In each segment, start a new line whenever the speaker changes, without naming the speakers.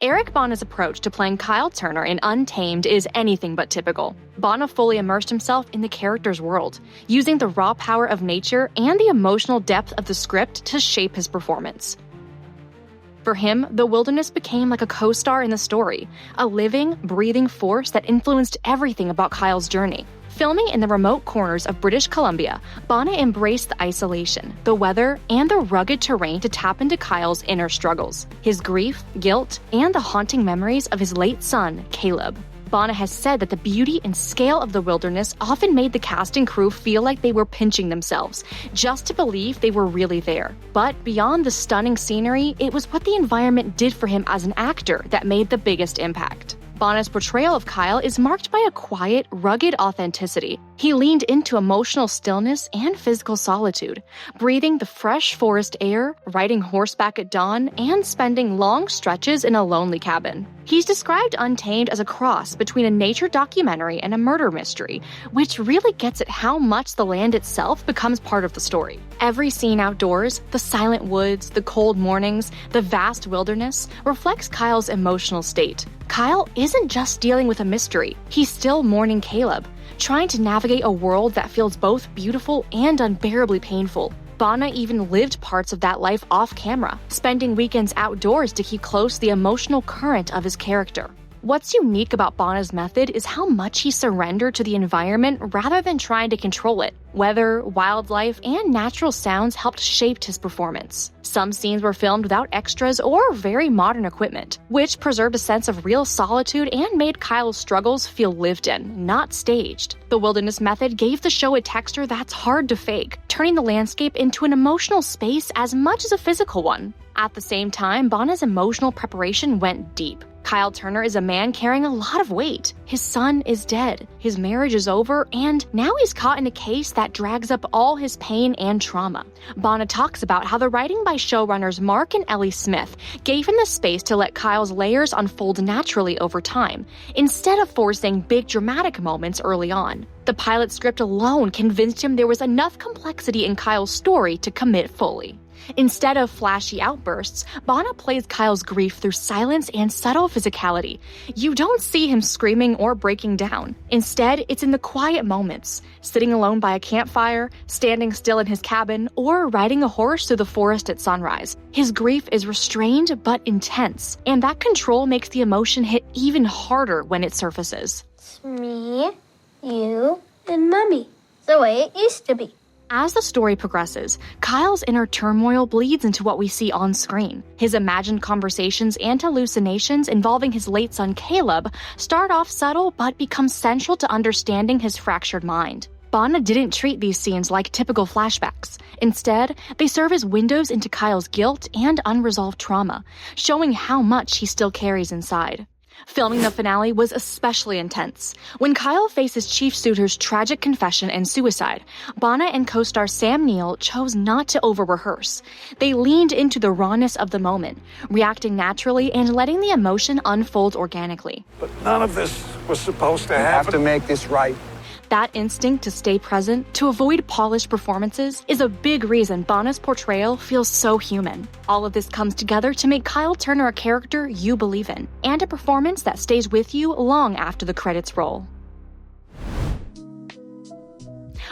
Eric Bana's approach to playing Kyle Turner in Untamed is anything but typical. Bana fully immersed himself in the character's world, using the raw power of nature and the emotional depth of the script to shape his performance. For him, the wilderness became like a co-star in the story, a living, breathing force that influenced everything about Kyle's journey. Filming in the remote corners of British Columbia, Bana embraced the isolation, the weather, and the rugged terrain to tap into Kyle's inner struggles, his grief, guilt, and the haunting memories of his late son, Caleb. Bana has said that the beauty and scale of the wilderness often made the cast and crew feel like they were pinching themselves, just to believe they were really there. But beyond the stunning scenery, it was what the environment did for him as an actor that made the biggest impact. Bana's portrayal of Kyle is marked by a quiet, rugged authenticity. He leaned into emotional stillness and physical solitude, breathing the fresh forest air, riding horseback at dawn, and spending long stretches in a lonely cabin. He's described Untamed as a cross between a nature documentary and a murder mystery, which really gets at how much the land itself becomes part of the story. Every scene outdoors, the silent woods, the cold mornings, the vast wilderness, reflects Kyle's emotional state. Kyle isn't just dealing with a mystery, he's still mourning Caleb, trying to navigate a world that feels both beautiful and unbearably painful. Bana even lived parts of that life off camera, spending weekends outdoors to keep close the emotional current of his character. What's unique about Bana's method is how much he surrendered to the environment rather than trying to control it. Weather, wildlife, and natural sounds helped shape his performance. Some scenes were filmed without extras or very modern equipment, which preserved a sense of real solitude and made Kyle's struggles feel lived in, not staged. The wilderness method gave the show a texture that's hard to fake, turning the landscape into an emotional space as much as a physical one. At the same time, Bana's emotional preparation went deep. Kyle Turner is a man carrying a lot of weight. His son is dead, his marriage is over, and now he's caught in a case that drags up all his pain and trauma. Bana talks about how the writing by showrunners Mark and Ellie Smith gave him the space to let Kyle's layers unfold naturally over time, instead of forcing big dramatic moments early on. The pilot script alone convinced him there was enough complexity in Kyle's story to commit fully. Instead of flashy outbursts, Bana plays Kyle's grief through silence and subtle physicality. You don't see him screaming or breaking down. Instead, it's in the quiet moments, sitting alone by a campfire, standing still in his cabin, or riding a horse through the forest at sunrise. His grief is restrained but intense, and that control makes the emotion hit even harder when it surfaces.
It's me, you, and Mommy. The way it used to be.
As the story progresses, Kyle's inner turmoil bleeds into what we see on screen. His imagined conversations and hallucinations involving his late son Caleb start off subtle but become central to understanding his fractured mind. Bana didn't treat these scenes like typical flashbacks. Instead, they serve as windows into Kyle's guilt and unresolved trauma, showing how much he still carries inside. Filming the finale was especially intense. When Kyle faces Chief Suitor's tragic confession and suicide, Bana and co-star Sam Neill chose not to over-rehearse. They leaned into the rawness of the moment, reacting naturally and letting the emotion unfold organically.
But none of this was supposed to happen.
You have to make this right.
That instinct to stay present, to avoid polished performances, is a big reason Bana's portrayal feels so human. All of this comes together to make Kyle Turner a character you believe in, and a performance that stays with you long after the credits roll.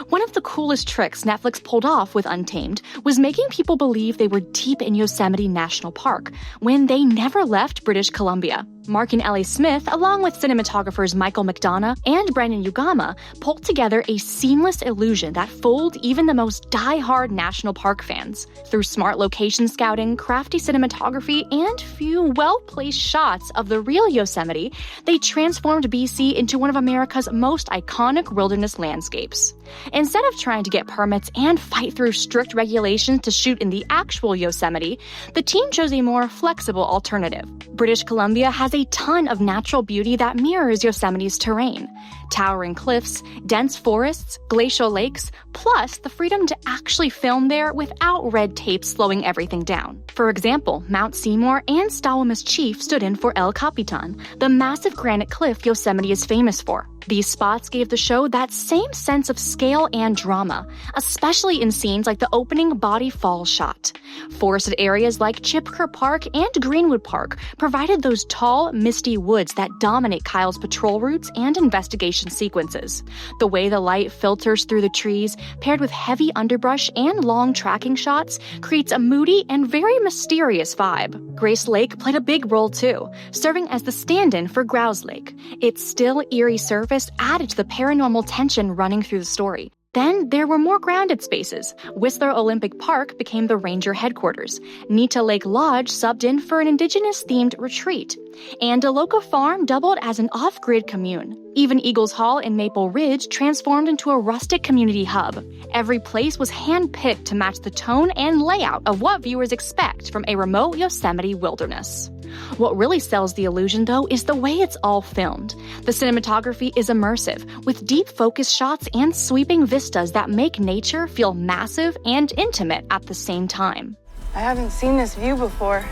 One of the coolest tricks Netflix pulled off with Untamed was making people believe they were deep in Yosemite National Park when they never left British Columbia. Mark and Ellie Smith, along with cinematographers Michael McDonough and Brandon Ugama, pulled together a seamless illusion that fooled even the most die-hard national park fans. Through smart location scouting, crafty cinematography, and few well-placed shots of the real Yosemite, they transformed BC into one of America's most iconic wilderness landscapes. Instead of trying to get permits and fight through strict regulations to shoot in the actual Yosemite, the team chose a more flexible alternative. British Columbia has a ton of natural beauty that mirrors Yosemite's terrain. Towering cliffs, dense forests, glacial lakes, plus the freedom to actually film there without red tape slowing everything down. For example, Mount Seymour and Stawamus Chief stood in for El Capitan, the massive granite cliff Yosemite is famous for. These spots gave the show that same sense of scale and drama, especially in scenes like the opening body fall shot. Forested areas like Chipker Park and Greenwood Park provided those tall, misty woods that dominate Kyle's patrol routes and investigation sequences. The way the light filters through the trees, paired with heavy underbrush and long tracking shots, creates a moody and very mysterious vibe. Grace Lake played a big role too, serving as the stand-in for Grouse Lake. Its still, eerie surface added to the paranormal tension running through the story. Then there were more grounded spaces. Whistler Olympic Park became the ranger headquarters. Nita Lake Lodge subbed in for an indigenous-themed retreat. And Aloka Farm doubled as an off-grid commune. Even Eagles Hall in Maple Ridge transformed into a rustic community hub. Every place was hand-picked to match the tone and layout of what viewers expect from a remote Yosemite wilderness. What really sells the illusion, though, is the way it's all filmed. The cinematography is immersive, with deep focus shots and sweeping vistas that make nature feel massive and intimate at the same time.
I haven't seen this view before,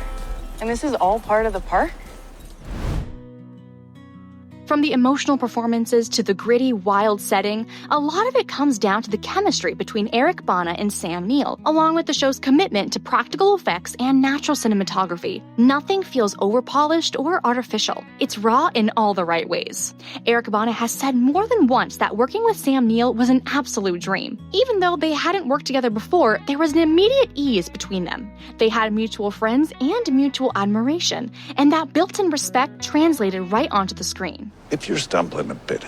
and this is all part of the park?
From the emotional performances to the gritty, wild setting, a lot of it comes down to the chemistry between Eric Bana and Sam Neill, along with the show's commitment to practical effects and natural cinematography. Nothing feels overpolished or artificial. It's raw in all the right ways. Eric Bana has said more than once that working with Sam Neill was an absolute dream. Even though they hadn't worked together before, there was an immediate ease between them. They had mutual friends and mutual admiration, and that built-in respect translated right onto the screen.
If you're stumbling a bit,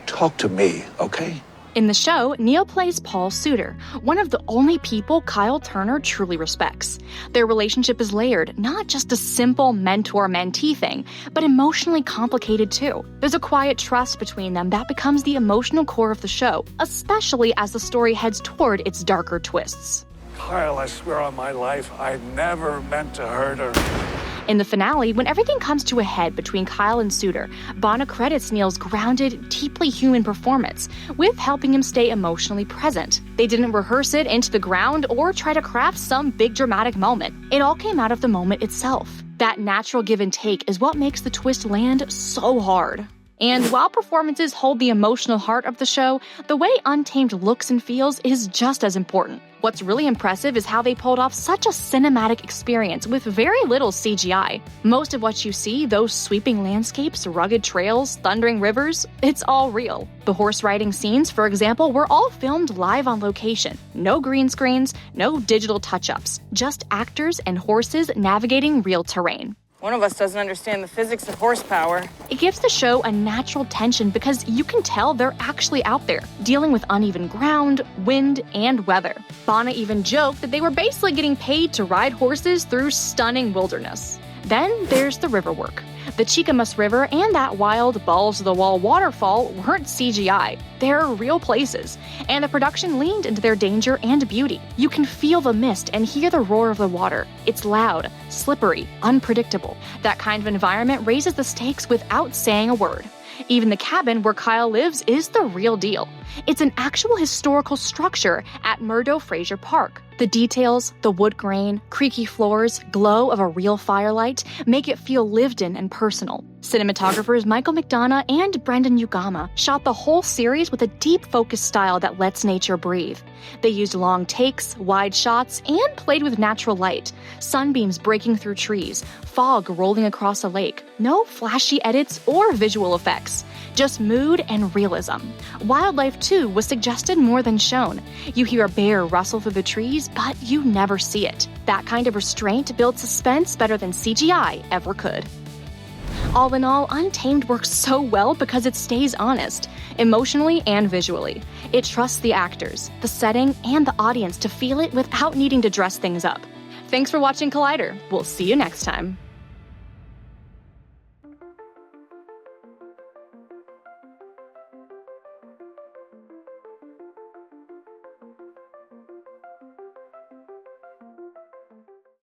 talk to me, okay?
In the show, Neill plays Paul Suter, one of the only people Kyle Turner truly respects. Their relationship is layered, not just a simple mentor-mentee thing, but emotionally complicated too. There's a quiet trust between them that becomes the emotional core of the show, especially as the story heads toward its darker twists.
Kyle, I swear on my life, I never meant to hurt her.
In the finale, when everything comes to a head between Kyle and Suter, Bana credits Neill's grounded, deeply human performance with helping him stay emotionally present. They didn't rehearse it into the ground or try to craft some big dramatic moment. It all came out of the moment itself. That natural give and take is what makes the twist land so hard. And while performances hold the emotional heart of the show, the way Untamed looks and feels is just as important. What's really impressive is how they pulled off such a cinematic experience with very little CGI. Most of what you see, those sweeping landscapes, rugged trails, thundering rivers, it's all real. The horse riding scenes, for example, were all filmed live on location. No green screens, no digital touch-ups, just actors and horses navigating real terrain.
One of us doesn't understand the physics of horsepower.
It gives the show a natural tension because you can tell they're actually out there, dealing with uneven ground, wind, and weather. Bana even joked that they were basically getting paid to ride horses through stunning wilderness. Then there's the river work. The Chicamus River and that wild balls-to-the-wall waterfall weren't CGI. They're real places, and the production leaned into their danger and beauty. You can feel the mist and hear the roar of the water. It's loud, slippery, unpredictable. That kind of environment raises the stakes without saying a word. Even the cabin where Kyle lives is the real deal. It's an actual historical structure at Murdo Fraser Park. The details, the wood grain, creaky floors, glow of a real firelight make it feel lived in and personal. Cinematographers Michael McDonough and Brendan Ugama shot the whole series with a deep focus style that lets nature breathe. They used long takes, wide shots, and played with natural light. Sunbeams breaking through trees, fog rolling across a lake. No flashy edits or visual effects. Just mood and realism. Wildlife, too, was suggested more than shown. You hear a bear rustle through the trees, but you never see it. That kind of restraint builds suspense better than CGI ever could. All in all, Untamed works so well because it stays honest, emotionally and visually. It trusts the actors, the setting, and the audience to feel it without needing to dress things up. Thanks for watching Collider. We'll see you next time.